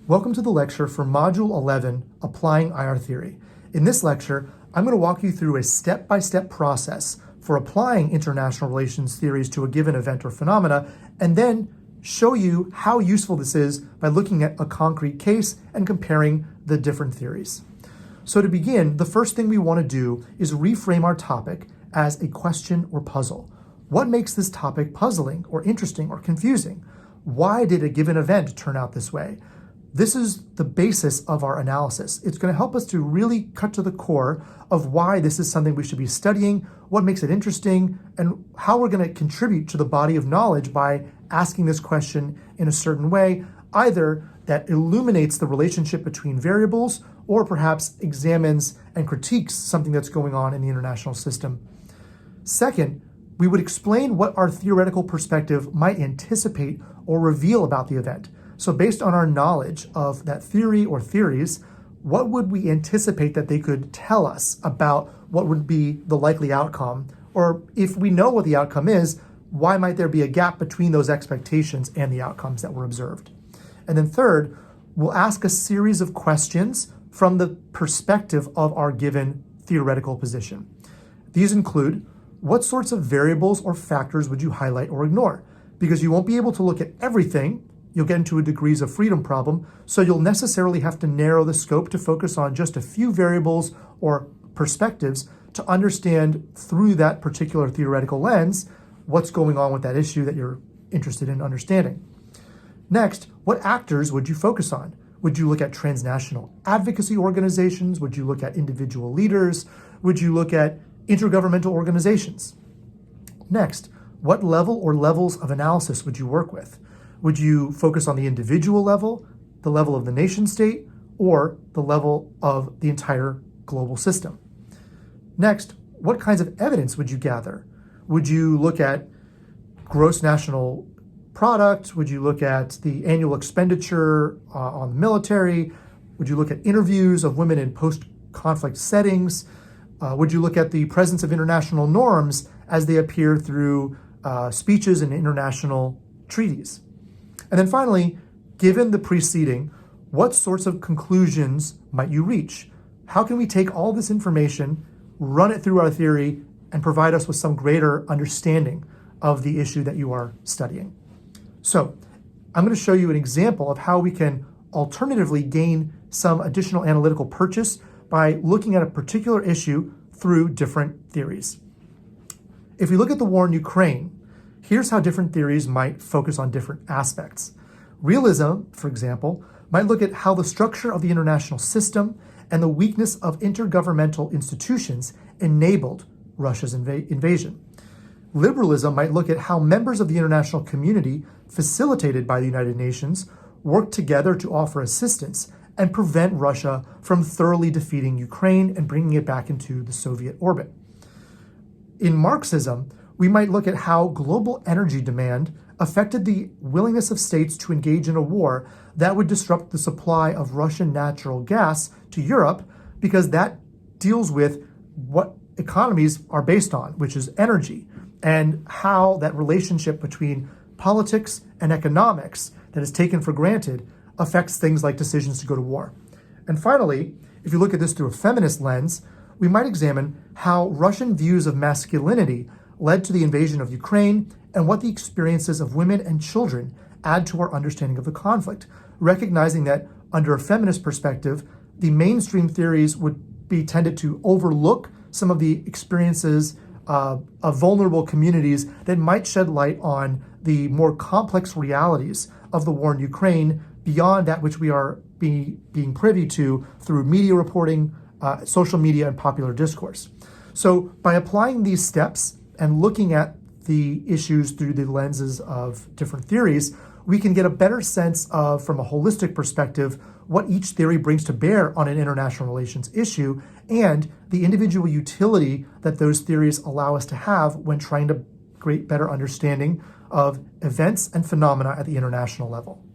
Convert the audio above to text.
Welcome to the lecture for Module 11, Applying IR Theory. In this lecture, I'm going to walk you through a step-by-step process for applying international relations theories to a given event or phenomena, and then show you how useful this is by looking at a concrete case and comparing the different theories. So to begin, the first thing we want to do is reframe our topic as a question or puzzle. What makes this topic puzzling or interesting or confusing? Why did a given event turn out this way? This is the basis of our analysis. It's going to help us to really cut to the core of why this is something we should be studying, what makes it interesting, and how we're going to contribute to the body of knowledge by asking this question in a certain way, either that illuminates the relationship between variables or perhaps examines and critiques something that's going on in the international system. Second, we would explain what our theoretical perspective might anticipate or reveal about the event. So based on our knowledge of that theory or theories, what would we anticipate that they could tell us about what would be the likely outcome? Or if we know what the outcome is, why might there be a gap between those expectations and the outcomes that were observed? And then third, we'll ask a series of questions from the perspective of our given theoretical position. These include, what sorts of variables or factors would you highlight or ignore? Because you won't be able to look at everything. You'll get into a degrees of freedom problem, so you'll necessarily have to narrow the scope to focus on just a few variables or perspectives to understand through that particular theoretical lens what's going on with that issue that you're interested in understanding. Next, what actors would you focus on? Would you look at transnational advocacy organizations? Would you look at individual leaders? Would you look at intergovernmental organizations? Next, what level or levels of analysis would you work with? Would you focus on the individual level, the level of the nation state, or the level of the entire global system? Next, what kinds of evidence would you gather? Would you look at gross national product? Would you look at the annual expenditure on the military? Would you look at interviews of women in post-conflict settings? Would you look at the presence of international norms as they appear through speeches in international treaties? And then finally, given the preceding, what sorts of conclusions might you reach? How can we take all this information, run it through our theory, and provide us with some greater understanding of the issue that you are studying? So I'm going to show you an example of how we can alternatively gain some additional analytical purchase by looking at a particular issue through different theories. If we look at the war in Ukraine, here's how different theories might focus on different aspects. Realism, for example, might look at how the structure of the international system and the weakness of intergovernmental institutions enabled Russia's invasion. Liberalism might look at how members of the international community, facilitated by the United Nations, worked together to offer assistance and prevent Russia from thoroughly defeating Ukraine and bringing it back into the Soviet orbit. In Marxism, we might look at how global energy demand affected the willingness of states to engage in a war that would disrupt the supply of Russian natural gas to Europe, because that deals with what economies are based on, which is energy, and how that relationship between politics and economics that is taken for granted affects things like decisions to go to war. And finally, if you look at this through a feminist lens, we might examine how Russian views of masculinity led to the invasion of Ukraine and what the experiences of women and children add to our understanding of the conflict, recognizing that under a feminist perspective, the mainstream theories would be tended to overlook some of the experiences of vulnerable communities that might shed light on the more complex realities of the war in Ukraine beyond that which we are being privy to through media reporting, social media, and popular discourse. So by applying these steps and looking at the issues through the lenses of different theories, we can get a better sense of, from a holistic perspective, what each theory brings to bear on an international relations issue and the individual utility that those theories allow us to have when trying to create better understanding of events and phenomena at the international level.